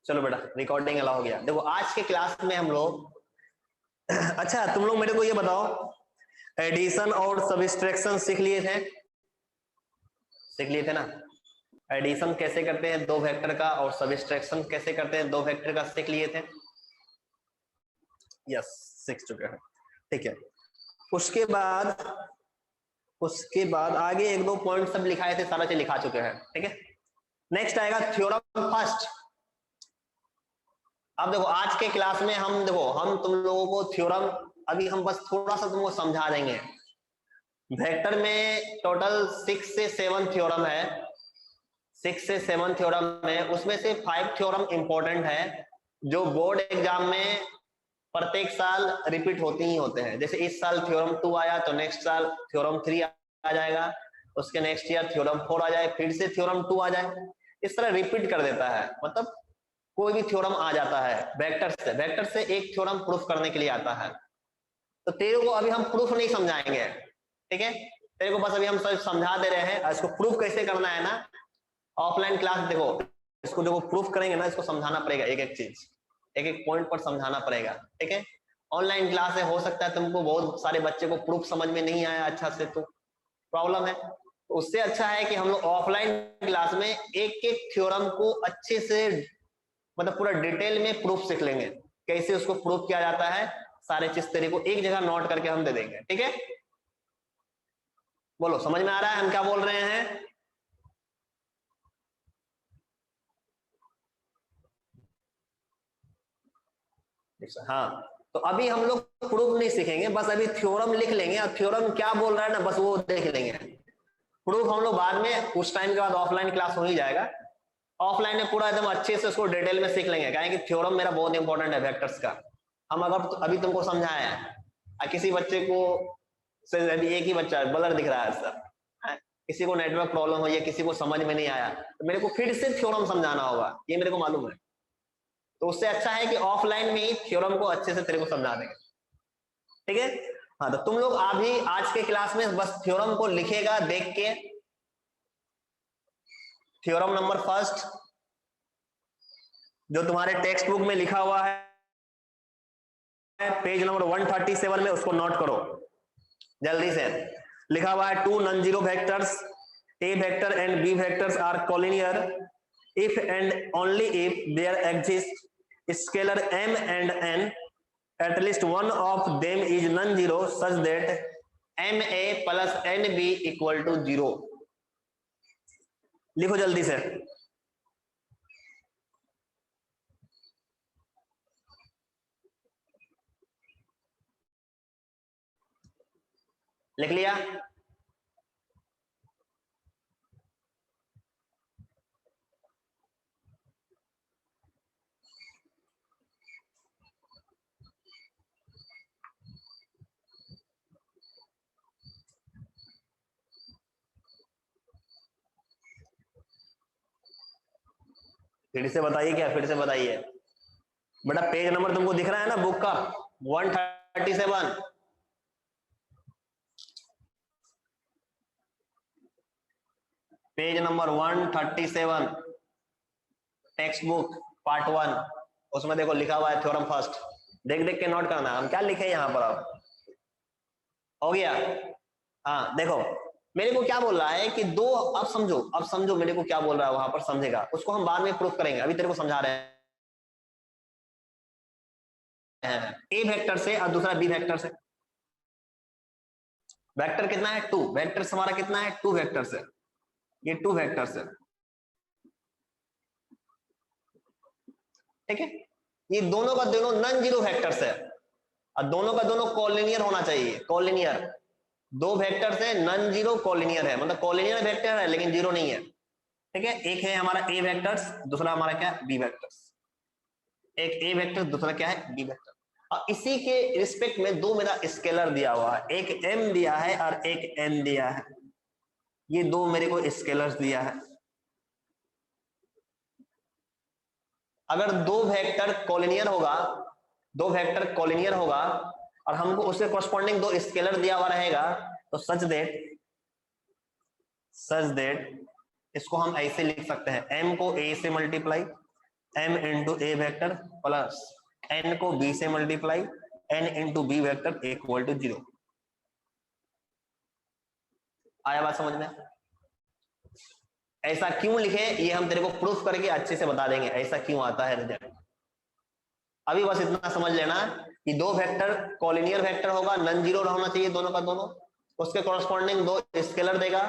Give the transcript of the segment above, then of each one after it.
चलो बेटा recording allow हो गया। देखो आज के क्लास में हम लोग अच्छा तुम लोग मेरे को ये बताओ, एडिशन और सब्ट्रैक्शन सीख लिए थे? सीख लिए थे ना? एडिशन कैसे करते हैं दो वेक्टर का, और सब्ट्रैक्शन कैसे करते हैं दो वेक्टर का, सीख लिए थे? यस, सीख चुके हैं। ठीक है, उसके बाद आगे एक दो पॉइंट सब लिखाए थे, सारा चीज लिखा चुके हैं। ठीक है, नेक्स्ट आएगा थ्योरम फर्स्ट। अब देखो आज के क्लास में हम तुम लोगों को थ्योरम अभी हम बस थोड़ा सा तुमको समझा देंगे। वेक्टर में टोटल 6 से 7 थ्योरम है, 6 से 7 थ्योरम है, उसमें से 5 थ्योरम इंपॉर्टेंट है जो बोर्ड एग्जाम में प्रत्येक साल रिपीट होते ही होते हैं। जैसे इस साल थ्योरम 2 आया तो नेक्स्ट साल थ्योरम 3 आ जाएगा, उसके नेक्स्ट ईयर थ्योरम 4 आ जाए, फिर से थ्योरम 2 आ जाए, इस तरह रिपीट कर देता है। मतलब कोई भी थ्योरम आ जाता है वेक्टर से एक थ्योरम प्रूफ करने के लिए आता है। तो तेरे को अभी हम प्रूफ नहीं समझाएंगे, ठीक है? तेरे को बस अभी हम सब समझा दे रहे हैं। इसको प्रूफ कैसे करना है ना, ऑफलाइन क्लास देखो, इसको देखो प्रूफ करेंगे ना, इसको समझाना पड़ेगा, एक एक चीज एक एक पॉइंट पर समझाना पड़ेगा। ठीक है, ऑनलाइन क्लास है, हो सकता है तुमको बहुत सारे बच्चे को प्रूफ समझ में नहीं आया अच्छा से, तो प्रॉब्लम है। तो उससे अच्छा है कि हम लोग ऑफलाइन क्लास में एक एक थ्योरम को अच्छे से मतलब पूरा डिटेल में प्रूफ सीख लेंगे, कैसे उसको प्रूफ किया जाता है, सारे चीज तेरे को एक जगह नोट करके हम दे देंगे। ठीक है, बोलो समझ में आ रहा है हम क्या बोल रहे हैं? हाँ, तो अभी हम लोग प्रूफ नहीं सीखेंगे, बस अभी थ्योरम लिख लेंगे और थ्योरम क्या बोल रहा है ना बस वो देख लेंगे। प्रूफ हम लोग बाद में कुछ टाइम के बाद ऑफलाइन क्लास हो ही जाएगा, ऑफलाइन में पूरा एकदम अच्छे से उसको डिटेल में सीख लेंगे। कहेंगे थ्योरम मेरा बहुत इंपॉर्टेंट है वेक्टर्स का। हम अगर अभी तुमको समझाया है, किसी बच्चे को से अभी एक ही बच्चा ब्लर दिख रहा है सर, किसी को नेटवर्क प्रॉब्लम हो या किसी को समझ में नहीं आया तो मेरे को फिर से थ्योरम समझाना होगा, ये मेरे को मालूम है। तो उससे अच्छा है कि ऑफलाइन में ही थ्योरम को अच्छे से तेरे को समझा देंगे। ठीक है, हाँ, तो तुम लोग अभी आज के क्लास में बस थ्योरम को लिखेगा देख के। थ्योरम नंबर फर्स्ट जो तुम्हारे टेक्स्ट बुक में लिखा हुआ है पेज नंबर 137 में, उसको नोट करो जल्दी से। लिखा हुआ है 2 non zero vectors A vector and B vectors are collinear if and only if there exists scalar m and n, at least one of them is non-zero such that ma plus nb equal to 0। लिखो जल्दी से। लिख लिया? फिर से बताइए, क्या फिर से बताइए बेटा? पेज नंबर तुमको दिख रहा है ना बुक का 137, page number 137 text book part 1, उसमें देखो लिखा हुआ है थ्योरम फर्स्ट। देख देख के नोट करना हम क्या लिखे यहाँ पर। अब हो गया? हाँ देखो मेरे को क्या बोल रहा है कि दो, अब समझो मेरे को क्या बोल रहा है, वहां पर समझेगा, उसको हम बाद में प्रूफ करेंगे, अभी तेरे को समझा रहे हैं। ए वेक्टर से और दूसरा बी वेक्टर से। वेक्टर कितना है? 2 वेक्टर हमारा कितना है? 2 वेक्टर से, ये 2 वेक्टर से। ठीक है, ये दोनों का दोनों नॉन जीरो वेक्टर्स है और दोनों का दोनों कोलिनियर होना चाहिए। कोलिनियर, दो वेक्टर से नॉन जीरो कोलिनियर है, मतलब कोलिनियर वेक्टर है लेकिन जीरो नहीं है। ठीक है, एक है हमारा ए वेक्टर्स, दूसरा हमारा क्या है? B vectors. एक ए वेक्टर, दूसरा क्या है? B vector. और इसी के रिस्पेक्ट में दो मेरा स्केलर दिया हुआ है, एक एम दिया है और एक एन दिया है। ये दो मेरे को स्केलर्स दिया है। अगर दो वेक्टर कोलिनियर होगा और हमको उसके कॉरस्पॉन्डिंग दो स्केलर दिया हुआ रहेगा तो सच देट इसको हम ऐसे लिख सकते हैं, m को a से multiply m into A vector plus n को b से multiply n into B vector equal to 0। आया बात समझ में? ऐसा क्यों लिखे ये हम तेरे को प्रूफ करके अच्छे से बता देंगे ऐसा क्यों आता है रिजल्ट। अभी बस इतना समझ लेना कि दो वेक्टर कॉलिनियर वेक्टर होगा, नॉन जीरो होना चाहिए दोनों का दोनों, उसके कॉरस्पॉन्डिंग दो स्केलर देगा,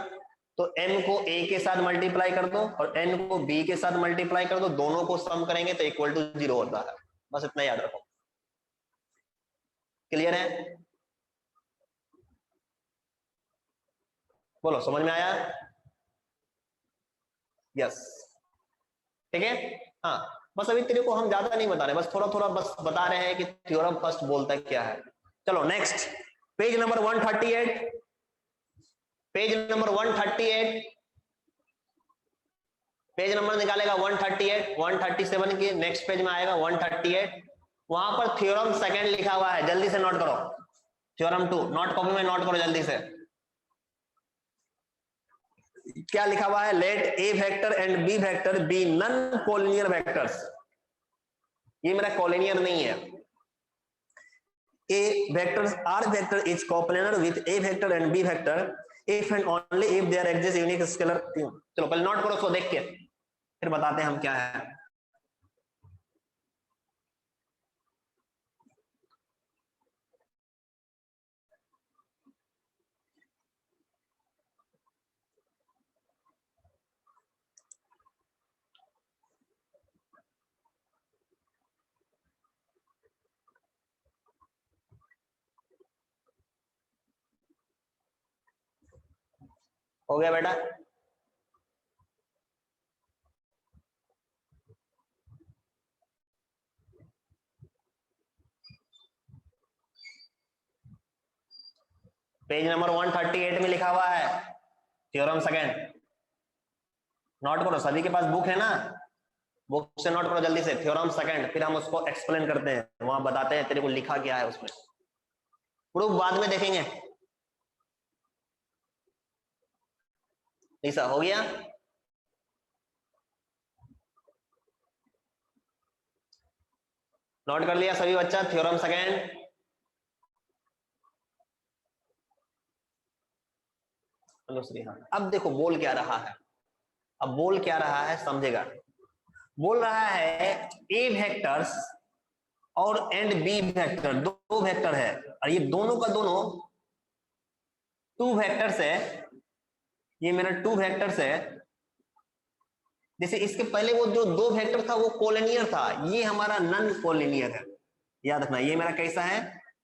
तो m को a के साथ मल्टीप्लाई कर दो और n को b के साथ मल्टीप्लाई कर दो, दोनों को सम करेंगे तो इक्वल टू 0 होता है। बस इतना याद रखो। क्लियर है? बोलो समझ में आया? यस ठीक है। हाँ बस अभी तेरे को हम ज्यादा नहीं बता रहे, बस थोड़ा थोड़ा बस बता रहे हैं कि थ्योरम फर्स्ट बोलता क्या है। चलो next page number 138, page number 138, page number निकालेगा 138, 137 के नेक्स्ट पेज में आएगा 138, वहां पर थ्योरम सेकंड लिखा हुआ है, जल्दी से नोट करो। थ्योरम 2 नोट कॉपी में नोट करो जल्दी से। क्या लिखा हुआ है? Let A vector and B vector B non collinear vectors. ये मेरा कॉलिनियर नहीं है। A vectors R vector is coplanar with A vector and B vector if and only if there exist unique scalar. चलो पहले note करो उसको देख के फिर बताते हैं हम क्या है। हो गया बेटा? पेज नंबर 138 में लिखा हुआ है थ्योरम सेकंड। नोट करो, सभी के पास बुक है ना, बुक से नोट करो जल्दी से। थ्योरम सेकंड फिर हम उसको एक्सप्लेन करते हैं, वहां बताते हैं तेरे को लिखा क्या है उसमें, प्रूफ बाद में देखेंगे। ऐसा हो गया? नोट कर लिया सभी बच्चा थ्योरम सेकंड? अब देखो बोल क्या रहा है, अब बोल क्या रहा है समझेगा। बोल रहा है ए वेक्टर्स और एंड बी वेक्टर, दो वेक्टर है और ये दोनों का दोनों टू वेक्टर्स है। ये मेरा टू वेक्टर्स है। जैसे इसके पहले वो जो दो वेक्टर था वो कोलिनियर था, ये हमारा नॉन कोलिनियर है। याद रखना ये मेरा कैसा है?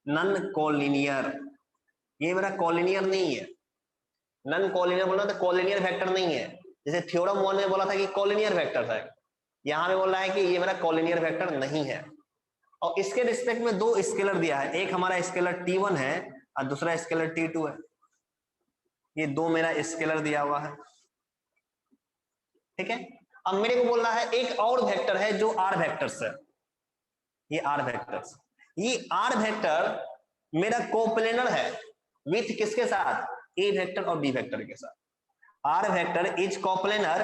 Non collinear. ये मेरा कोलिनियर नहीं है। नॉन कोलिनियर बोला तो कोलिनियर वेक्टर नहीं है। जैसे थ्योरम 1 में बोला था कि कोलिनियर वेक्टर है, यहां पे बोल रहा है कि ये मेरा कोलिनियर वेक्टर नहीं है। और इसके रिस्पेक्ट में दो स्केलर दिया है, एक हमारा स्केलर T1 है और दूसरा स्केलर T2 है। ये दो मेरा स्केलर दिया हुआ है, ठीक है। अब मेरे को बोल रहा है एक और वेक्टर है जो R वेक्टर्स है। ये R वेक्टर्स, ये R वेक्टर मेरा कोप्लेनर है विथ किसके साथ? A वेक्टर और B वेक्टर के साथ। R vector is coplanar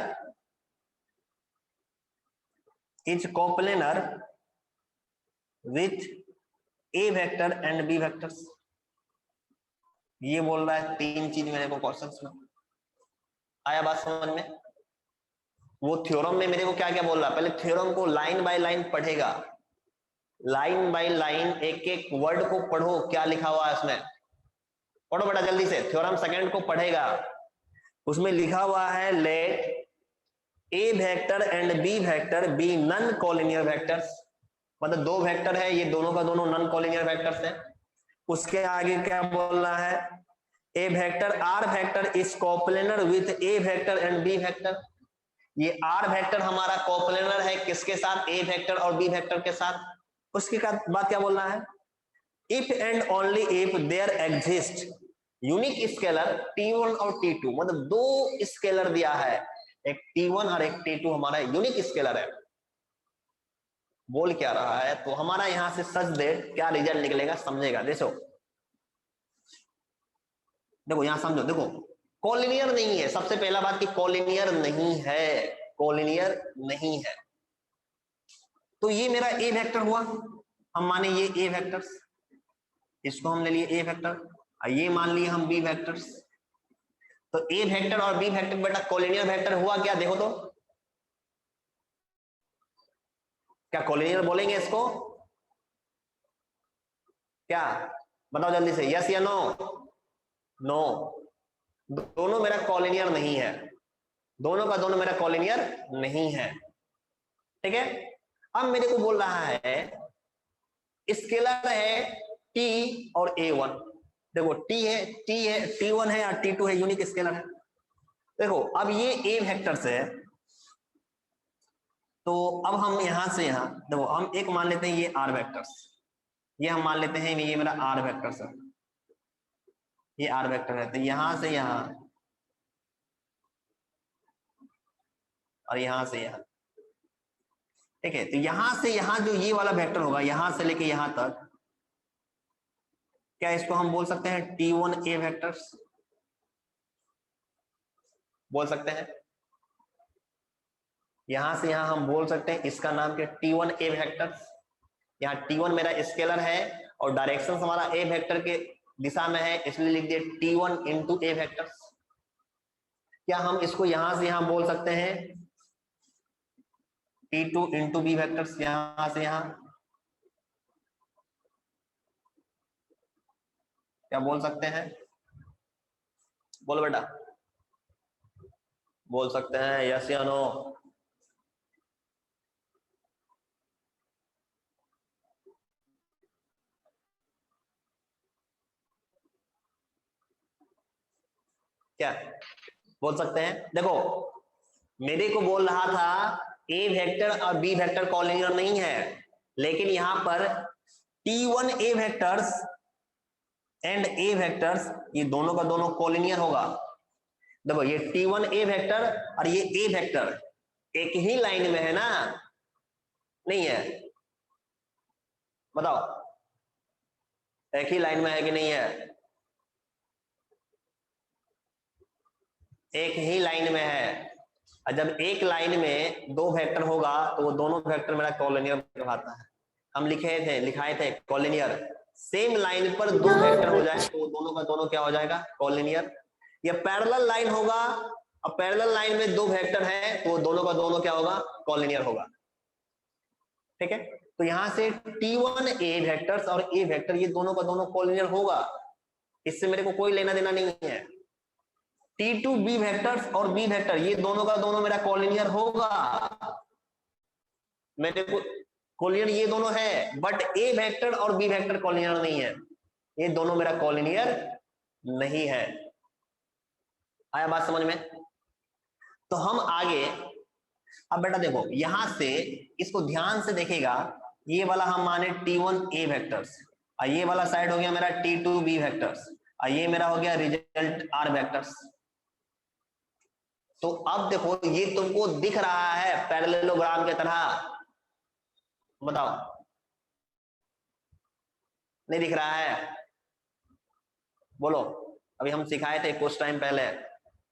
with A vector and B vectors. ये बोल रहा है तीन चीज मेरे को क्वेश्चंस में। आया बात समझ में? वो थ्योरम में मेरे को क्या क्या बोल रहा है, पहले थ्योरम को लाइन बाय लाइन पढ़ेगा, लाइन बाय लाइन एक एक वर्ड को पढ़ो, क्या लिखा हुआ है उसमें, पढ़ो बेटा जल्दी से। थ्योरम सेकंड को पढ़ेगा, उसमें लिखा हुआ है let A vector and B vector B non collinear vectors. मतलब दो वेक्टर है, ये दोनों का दोनों नॉन कोलिनियर वेक्टर्स है। उसके आगे क्या बोल रहा है? A vector R vector is coplanar with A vector and B vector. ये आर वेक्टर हमारा कोप्लेनर है किसके साथ? ए वेक्टर और बी वेक्टर के साथ। उसके बाद क्या बोल रहा है? If and only if there exist unique scalar T1 और T2, मतलब दो स्केलर दिया है, एक T1 और एक T2 हमारा यूनिक स्केलर है। बोल क्या रहा है? तो हमारा यहां से सच दे क्या रिजल्ट निकलेगा समझेगा। देखो यहां समझो, देखो कोलिनियर नहीं है, सबसे पहला बात कि कोलिनियर नहीं है, कोलिनियर नहीं है। तो ये मेरा ए वेक्टर हुआ, हम माने ये ए वेक्टर्स, इसको हम ले लिए ए वेक्टर, और ये मान लिए हम बी वेक्टर्स। तो ए वेक्टर और बी वेक्टर बेटा कोलिनियर वेक्टर हुआ क्या, देखो तो, क्या कोलिनियर बोलेंगे इसको, क्या बताओ जल्दी से, यस या नो? नो, दोनों मेरा कोलिनियर नहीं है, दोनों का दोनों मेरा कोलिनियर नहीं है, ठीक है। अब मेरे को बोल रहा है स्केलर है टी और A1, देखो टी है T1 है और T2 है, यूनिक स्केलर है। देखो अब ये ए वेक्टर्स है, तो अब हम यहां से यहां देखो, हम एक मान लेते हैं ये आर वेक्टर्स, ये हम मान लेते हैं ये मेरा आर वेक्टर्स है, ये आर वेक्टर है, तो यहां से यहां और यहां से यहां, ठीक है। तो यहां से यहां जो ये वाला वेक्टर होगा, यहां से लेके यहां तक, क्या इसको हम बोल सकते हैं T1 ए वेक्टर्स, बोल सकते हैं। यहां से यहां हम बोल सकते हैं इसका नाम क्या, T1 ए वेक्टर्स। यहाँ T1 मेरा स्केलर है और डायरेक्शन हमारा ए वेक्टर के दिशा में है, इसलिए लिख दिया T1 इंटू ए वेक्टर्स। क्या हम इसको यहां से यहां बोल सकते हैं T2 इंटू बी वेक्टर्स, यहां से यहां, क्या बोल सकते हैं, बोलो बेटा, बोल सकते हैं यस या नो? क्या बोल सकते हैं? देखो मेरे को बोल रहा था ए वेक्टर और बी वेक्टर कोलिनियर नहीं है, लेकिन यहां पर T1 A vectors and A vectors ये दोनों का दोनों कोलिनियर होगा। देखो ये T1 ए वेक्टर और ये ए वेक्टर एक ही लाइन में है ना, नहीं है? बताओ, एक ही लाइन में है कि नहीं है? एक ही लाइन में है, और जब एक लाइन में दो वेक्टर होगा तो वो दोनों वेक्टर मेरा कोलिनियर कहलाता है। हम लिखाए थे कोलिनियर, सेम लाइन पर दो वेक्टर हो जाए तो वो दोनों का दोनों क्या हो जाएगा, कोलिनियर। या पैरेलल लाइन होगा और पैरेलल लाइन में दो वेक्टर है तो वो दोनों का दोनों क्या होगा, कोलिनियर होगा, ठीक है। तो यहां से T1 ए वेक्टर्स और ए वेक्टर ये दोनों का दोनों कोलिनियर होगा, इससे मेरे को कोई लेना देना नहीं है। T2 बी वेक्टर्स और बी वेक्टर ये दोनों का दोनों मेरा कोलिनियर होगा, मेरे को कोलिनियर ये दोनों है, बट ए वेक्टर और बी वेक्टर कोलिनियर नहीं है, ये दोनों मेरा कोलिनियर नहीं है। आया बात समझ में? तो हम आगे, अब बेटा देखो यहां से इसको ध्यान से देखेगा, ये वाला हम माने T1 ए वेक्टर्स और ये वाला साइड हो गया मेरा T2 बी वेक्टर्स और ये मेरा हो गया रिजल्ट आर वेक्टर्स। तो अब देखो ये तुमको दिख रहा है पैरेललोग्राम की तरह, बताओ नहीं दिख रहा है? बोलो, अभी हम सिखाए थे कुछ टाइम पहले,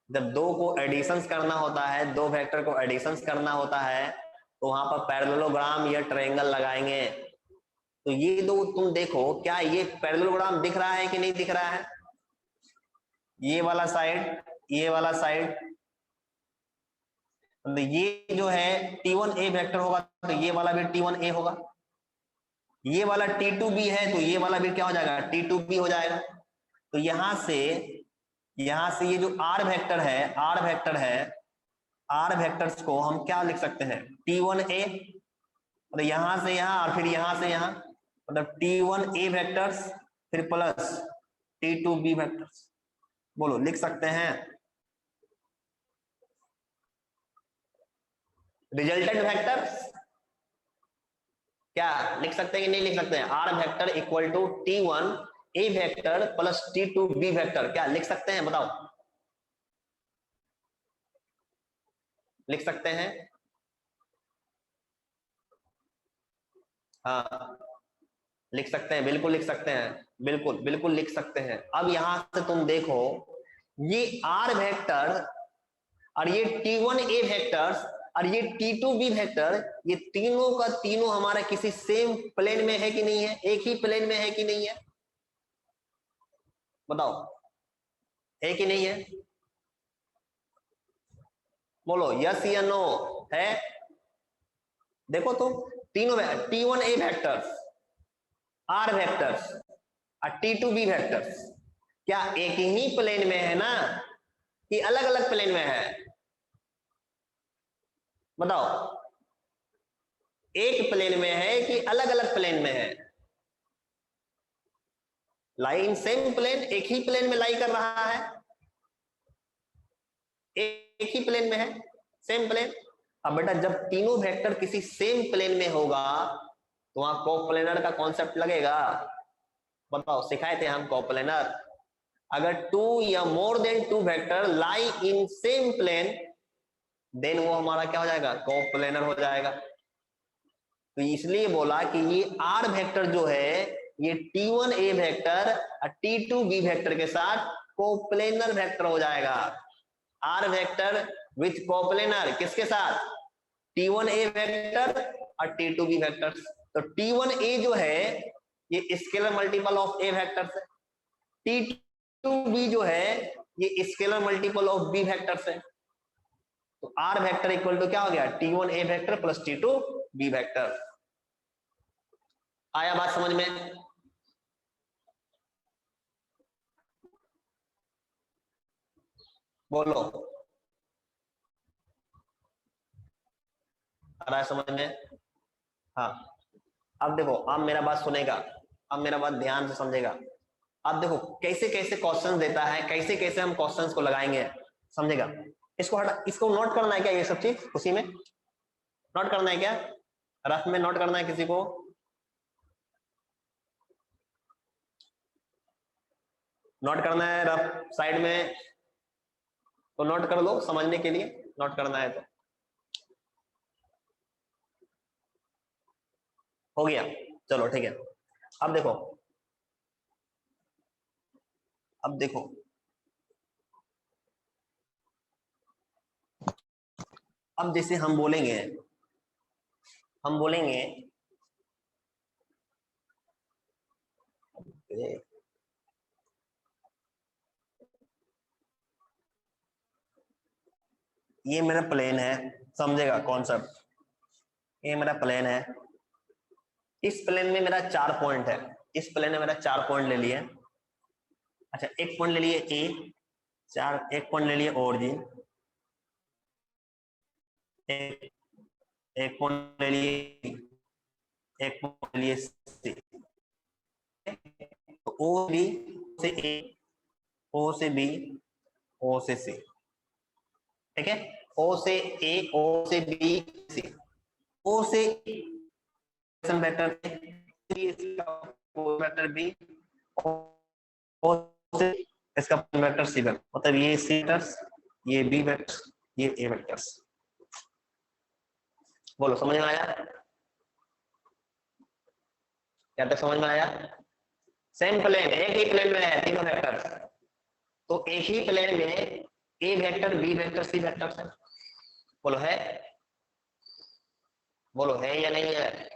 जब दो को एडिशंस करना होता है, दो वेक्टर को एडिशंस करना होता है तो वहां पर पैरेललोग्राम या ट्रायंगल लगाएंगे। तो ये दो तुम देखो, क्या ये पैरेललोग्राम दिख रहा है कि नहीं दिख रहा है? ये वाला साइड, ये वाला साइड, तो ये जो है T1 ए वेक्टर होगा तो ये वाला भी T1 ए होगा, ये वाला T2 बी है तो ये वाला भी क्या हो जाएगा, T2 बी हो जाएगा। तो यहां से ये जो आर वेक्टर है, आर वेक्टर्स को हम क्या लिख सकते हैं, T1 ए, मतलब यहां से यहां और फिर यहां से यहां, मतलब T1 ए वेक्टर्स फिर प्लस T2 बी वेक्टर्स, बोलो लिख सकते हैं? रिजल्टेंट वेक्टर्स क्या लिख सकते हैं कि नहीं लिख सकते हैं? R vector equal to T1 A vector plus T2 B vector, क्या लिख सकते हैं? बताओ, लिख सकते हैं? हाँ लिख सकते हैं, बिल्कुल लिख सकते हैं, बिल्कुल बिल्कुल लिख सकते हैं। अब यहां से तुम देखो ये आर वेक्टर और ये T1 ए वेक्टर्स और ये T2B वेक्टर, ये तीनों का तीनों हमारा किसी सेम प्लेन में है कि नहीं है, एक ही प्लेन में है कि नहीं है, बताओ, है कि नहीं है, बोलो यस या नो, है। देखो तो तीनों T1A वेक्टर्स, R वेक्टर्स और T2B वेक्टर्स क्या एक ही प्लेन में है ना, कि अलग अलग प्लेन में है, बताओ, एक प्लेन में है कि अलग अलग प्लेन में है, लाई इन सेम प्लेन, एक ही प्लेन में लाई कर रहा है, एक ही प्लेन में है, सेम प्लेन। अब बेटा जब तीनों वेक्टर किसी सेम प्लेन में होगा तो वहां कोप्लेनर का कॉन्सेप्ट लगेगा, बताओ, सिखाए थे हम कोप्लेनर। अगर टू या more than two vector lie in same plane then वो हमारा क्या हो जाएगा, कोप्लेनर हो जाएगा। तो इसलिए बोला कि ये R वेक्टर जो है ये T1A वेक्टर और T2B वेक्टर के साथ कोप्लेनर वेक्टर हो जाएगा। R वेक्टर विथ कोप्लेनर किसके साथ, T1A वेक्टर और T2B वेक्टर। तो T1A जो है ये scalar multiple of A vector है, T2B जो है ये scalar multiple of B vector है। तो R वेक्टर इक्वल टू क्या हो गया, T1A vector plus T2B vector. आया बात समझ में, बोलो, आ रहा है समझ में। हाँ अब देखो, अब मेरा बात सुनेगा, अब मेरा बात ध्यान से समझेगा। अब देखो कैसे कैसे क्वेश्चन देता है, कैसे कैसे हम क्वेश्चंस को लगाएंगे, समझेगा। इसको हटा, इसको नोट करना है क्या, ये सब चीज उसी में नोट करना है क्या, रफ में नोट करना है किसी को, नोट करना है रफ साइड में, तो नोट कर लो समझने के लिए, नोट करना है तो हो गया, चलो ठीक है। अब देखो, अब देखो अब जैसे हम बोलेंगे, हम बोलेंगे ये मेरा प्लेन है, समझेगा कॉन्सेप्ट, ये मेरा प्लेन है, इस प्लेन में मेरा 4 पॉइंट है, इस प्लेन में मेरा 4 पॉइंट ले लिए, अच्छा एक पॉइंट ले लिए ए, चार, एक पॉइंट ले लिए ओरिजिन, एक, एक पॉइंट ले लिए, एक पॉइंट ले लिए सी, तो ओ बी से ए, ओ से बी, ओ से सी, ठीक है, ओ से ए, ओ से बी, सी, ओ से वेक्टर वेक्टर बी, ओ से इसका वेक्टर सी वेक्टर, मतलब ये सी वेक्टर्स, ये बी वेक्टर्स, ये ए वेक्टर्स। बोलो समझ में आया, क्या तक समझ में आया। सेम प्लेन, एक ही प्लेन में है तीनों वेक्टर्स, तो एक ही प्लेन में ए vector, B vector, C vector है। बोलो है, बोलो है या नहीं है,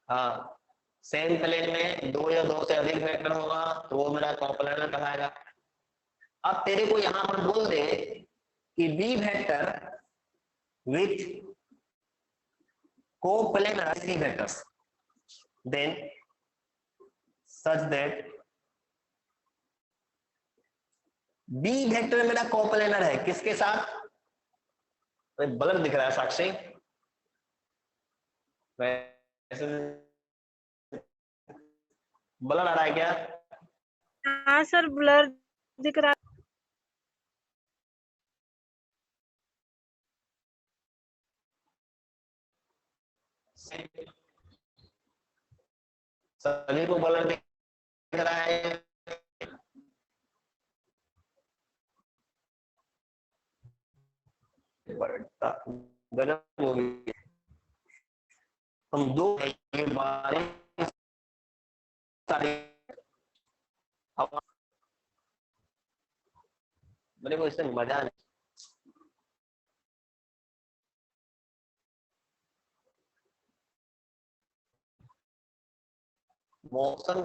हाँ सेम प्लेन में दो या दो से अधिक वेक्टर होगा तो वो मेरा कोप्लेनर कहलाएगा। अब तेरे को यहां पर बोल दे कि B vector with coplanar C vectors, then such that B vector मेरा कोप्लेनर है किसके साथ, ब्लर दिख रहा है साक्षी, वैसे ब्लर आ रहा है क्या, हाँ सर ब्लर दिख रहा है। सभी को ब्लर दिख रहा है, गजब हो गई, हम दो बारिश मेरे को इससे मजा नहीं। मौसम,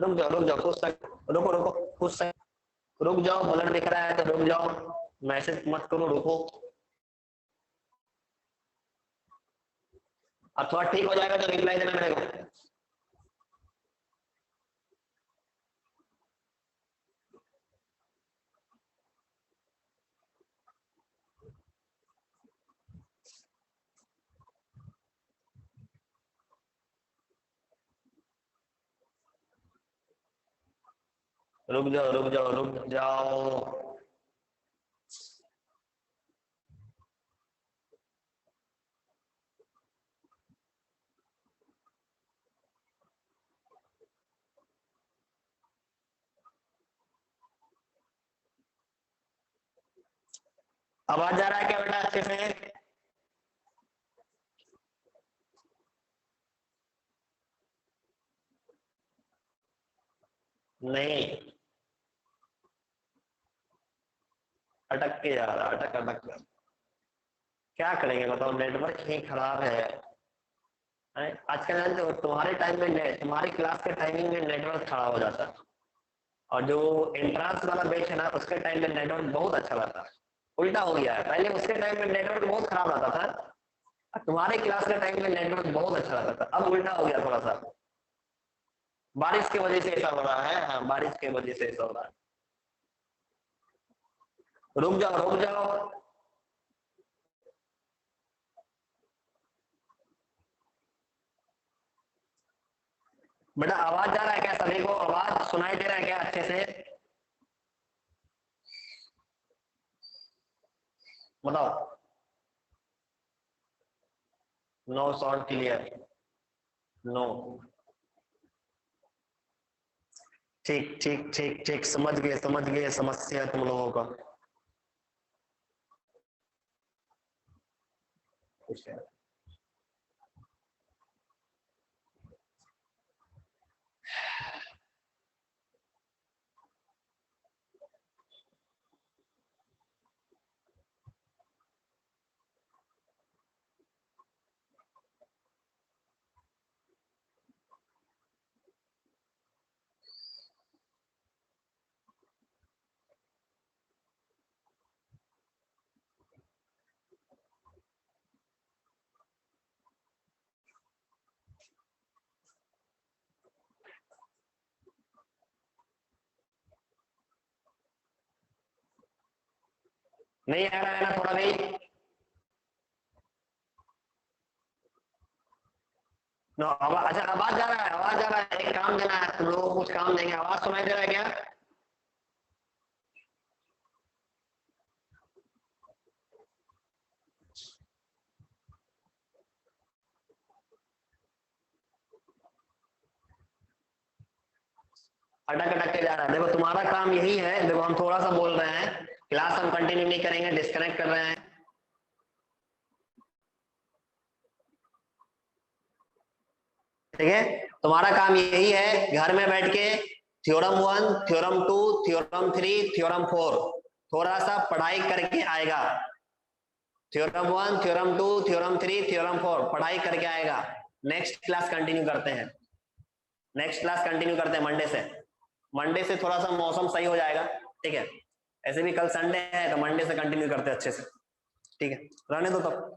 रुक जाओ कुछ सेकंड, रुको कुछ सेकंड रुक जाओ, ब्लर दिख रहा है तो रुक जाओ, मैसेज मत करो, रुको। अब थोड़ा ठीक हो जाएगा तो रिप्लाई देना मेरे को। रुक जाओ रुक जाओ रुक जाओ। आवाज जा रहा है क्या बेटा अच्छे से? नहीं, अटक के जा रहा, अटक अटक कर। क्या करेंगे बताओ, नेटवर्क ही खराब है। आजकल जानते हो तुम्हारे टाइम में, तुम्हारी क्लास के टाइमिंग में नेटवर्क खराब हो जाता है, और जो एंट्रांस वाला बैच है ना उसके टाइम में नेटवर्क बहुत अच्छा रहता है। उल्टा हो गया है, पहले उसके टाइम में नेटवर्क बहुत खराब रहता था, तुम्हारे क्लास के टाइम में नेटवर्क बहुत अच्छा रहता था, अब उल्टा हो गया थोड़ा सा। बारिश की वजह से ऐसा हो रहा है, हाँ बारिश की वजह से ऐसा हो रहा है। रुक जाओ रुक जाओ। बेटा आवाज जा रहा है क्या सभी को? आवाज सुनाई दे रहा है क्या अच्छे से? बताओ। No sound clear, no. ठीक ठीक ठीक ठीक, समझ गए समस्या तुम लोगों का। नहीं आ रहा है ना थोड़ा भी? नो आवाज, अच्छा आवाज जा रहा है, आवाज जा रहा है। एक काम देना है तुम लोगों को, कुछ काम देंगे। आवाज सुनाई दे रहा है क्या? अटक अटक के जा रहा है। देखो तुम्हारा काम यही है, देखो हम थोड़ा सा बोल रहे हैं, क्लास हम कंटिन्यू नहीं करेंगे, डिस्कनेक्ट कर रहे हैं। ठीक है, तुम्हारा काम यही है घर में बैठ के थ्योरम 1, थ्योरम 2, थ्योरम 3, थ्योरम 4 थोड़ा सा पढ़ाई करके आएगा। थ्योरम 1, थ्योरम 2, थ्योरम 3, थ्योरम 4 पढ़ाई करके आएगा। नेक्स्ट क्लास कंटिन्यू करते हैं, नेक्स्ट क्लास कंटिन्यू करते हैं मंडे से। मंडे से थोड़ा सा मौसम सही हो जाएगा, ठीक है। ऐसे भी कल संडे है तो मंडे से कंटिन्यू करते हैं अच्छे से, ठीक है। रहने दो तब।